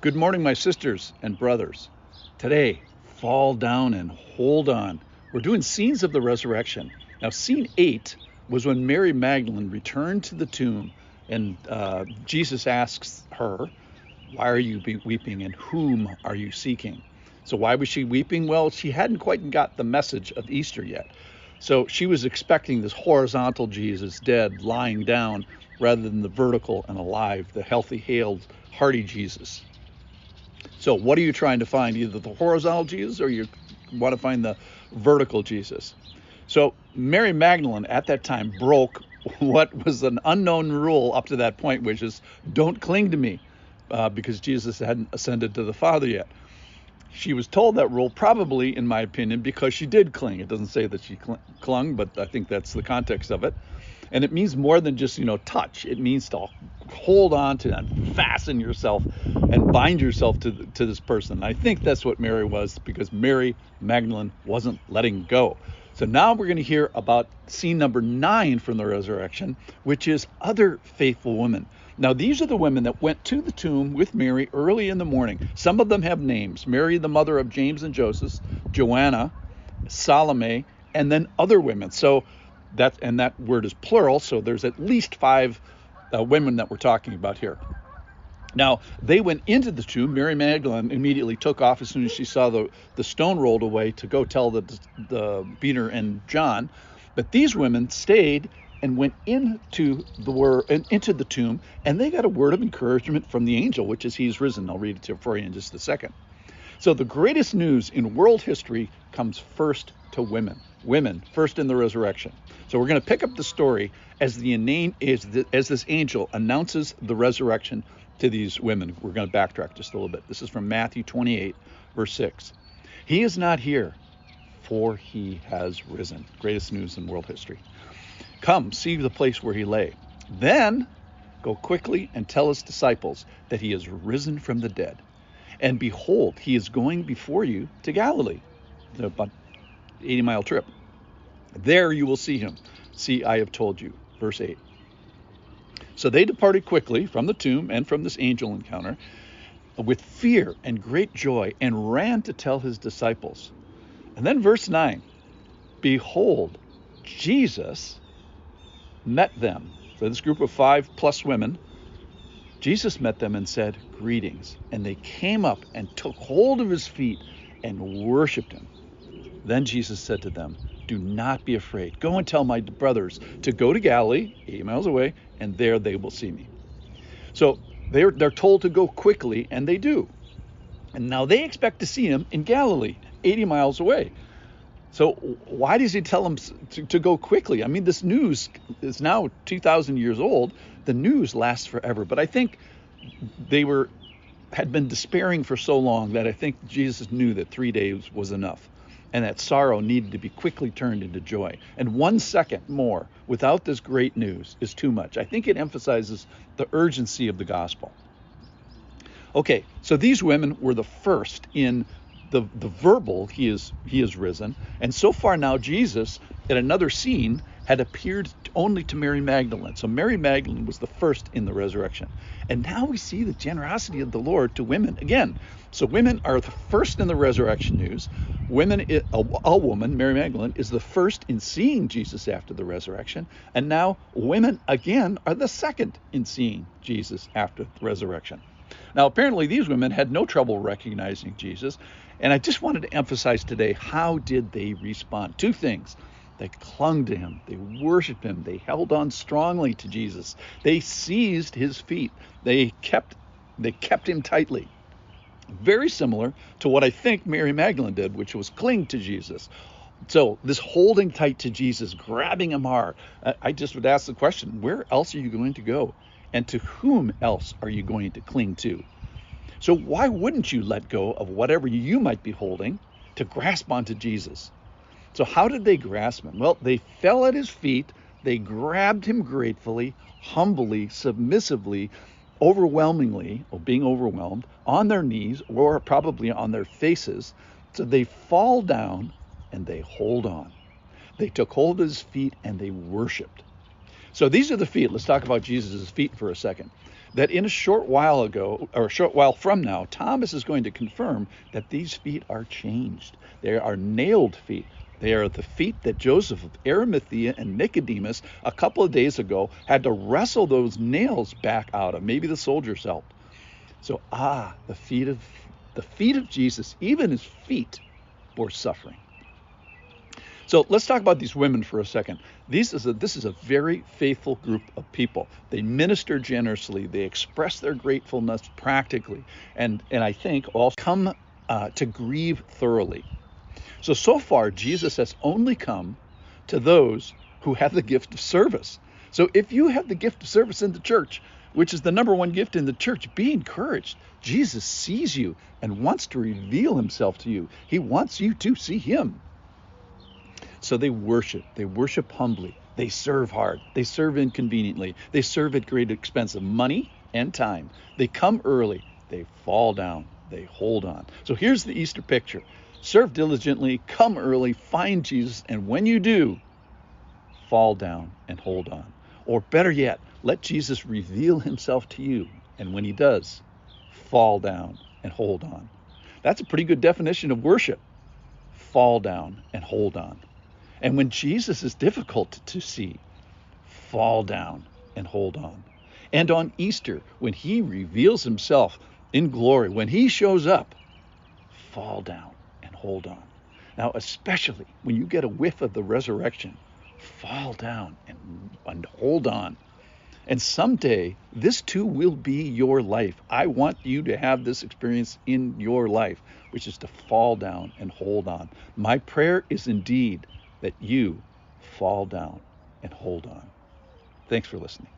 Good morning, my sisters and brothers. Today, fall down and hold on. We're doing scenes of the resurrection. Now, scene 8 was when Mary Magdalene returned to the tomb, and Jesus asks her, "Why are you weeping, and whom are you seeking?" So why was she weeping? Well, she hadn't quite got the message of Easter yet. So she was expecting this horizontal Jesus, dead, lying down, rather than the vertical and alive, the healthy, hailed, hearty Jesus. So what are you trying to find? Either the horizontal Jesus or you want to find the vertical Jesus. So Mary Magdalene at that time broke what was an unknown rule up to that point, which is don't cling to me, because Jesus hadn't ascended to the Father yet. She was told that rule, probably, in my opinion, because she did cling. It doesn't say that she clung, but I think that's the context of it. And it means more than just, touch. It means to hold on to and fasten yourself and bind yourself to this person. I think that's what Mary was, because Mary Magdalene wasn't letting go. So now we're going to hear about scene number 9 from the resurrection, which is other faithful women. Now, these are the women that went to the tomb with Mary early in the morning. Some of them have names: Mary, the mother of James and Joseph, Joanna, Salome, and then other women. So that word is plural, so there's at least 5 women that we're talking about here. Now, they went into the tomb. Mary Magdalene immediately took off as soon as she saw the stone rolled away to go tell the Peter and John. But these women stayed and went into the tomb, and they got a word of encouragement from the angel, which is he's risen. I'll read it for you in just a second. So the greatest news in world history comes first to women. Women first in the resurrection. So we're going to pick up the story as this angel announces the resurrection to these women. We're going to backtrack just a little bit. This is from Matthew 28, verse 6. He is not here, for he has risen. Greatest news in world history. Come, see the place where he lay. Then go quickly and tell his disciples that he is risen from the dead. And behold, he is going before you to Galilee. About 80-mile trip. There you will see him. See, I have told you. Verse 8. So they departed quickly from the tomb and from this angel encounter with fear and great joy, and ran to tell his disciples. And then verse 9. Behold, Jesus met them. So this group of 5 plus women, Jesus met them and said, "Greetings." And they came up and took hold of his feet and worshiped him. Then Jesus said to them, "Do not be afraid. Go and tell my brothers to go to Galilee, 80 miles away, and there they will see me." So they're told to go quickly, and they do. And now they expect to see him in Galilee, 80 miles away. So why does he tell them to go quickly? I mean, this news is now 2,000 years old. The news lasts forever. But I think they had been despairing for so long that I think Jesus knew that 3 days was enough, and that sorrow needed to be quickly turned into joy. And 1 second more without this great news is too much. I think it emphasizes the urgency of the gospel. Okay, so these women were the first in the verbal, he is risen. And so far now, Jesus, in another scene, had appeared only to Mary Magdalene. So Mary Magdalene was the first in the resurrection. And now we see the generosity of the Lord to women again. So women are the first in the resurrection news. A woman, Mary Magdalene, is the first in seeing Jesus after the resurrection. And now women again are the second in seeing Jesus after the resurrection. Now, apparently these women had no trouble recognizing Jesus. And I just wanted to emphasize today, how did they respond? 2 things. They clung to him. They worshiped him. They held on strongly to Jesus. They seized his feet. They kept him tightly. Very similar to what I think Mary Magdalene did, which was cling to Jesus. So this holding tight to Jesus, grabbing him hard. I just would ask the question, where else are you going to go? And to whom else are you going to cling to? So why wouldn't you let go of whatever you might be holding to grasp onto Jesus? So how did they grasp him? Well, they fell at his feet. They grabbed him gratefully, humbly, submissively, overwhelmingly, or being overwhelmed, on their knees or probably on their faces. So they fall down and they hold on. They took hold of his feet and they worshiped. So these are the feet. Let's talk about Jesus' feet for a second. that in a short while ago, or a short while from now, Thomas is going to confirm that these feet are changed. They are nailed feet. They are the feet that Joseph of Arimathea and Nicodemus a couple of days ago had to wrestle those nails back out of. Maybe the soldiers helped. So, the feet of Jesus, even his feet, bore suffering. So let's talk about these women for a second. This is a very faithful group of people. They minister generously. They express their gratefulness practically, and I think also come to grieve thoroughly. So far, Jesus has only come to those who have the gift of service. So if you have the gift of service in the church, which is the number one gift in the church, be encouraged. Jesus sees you and wants to reveal himself to you. He wants you to see him. So they worship humbly, they serve hard, they serve inconveniently, they serve at great expense of money and time. They come early, they fall down, they hold on. So here's the Easter picture. Serve diligently, come early, find Jesus, and when you do, fall down and hold on. Or better yet, let Jesus reveal himself to you, and when he does, fall down and hold on. That's a pretty good definition of worship. Fall down and hold on. And when Jesus is difficult to see, fall down and hold on. And on Easter, when he reveals himself in glory, when he shows up, fall down and hold on. Now, especially when you get a whiff of the resurrection, fall down and hold on. And someday, this too will be your life. I want you to have this experience in your life, which is to fall down and hold on. My prayer is indeed that you fall down and hold on. Thanks for listening.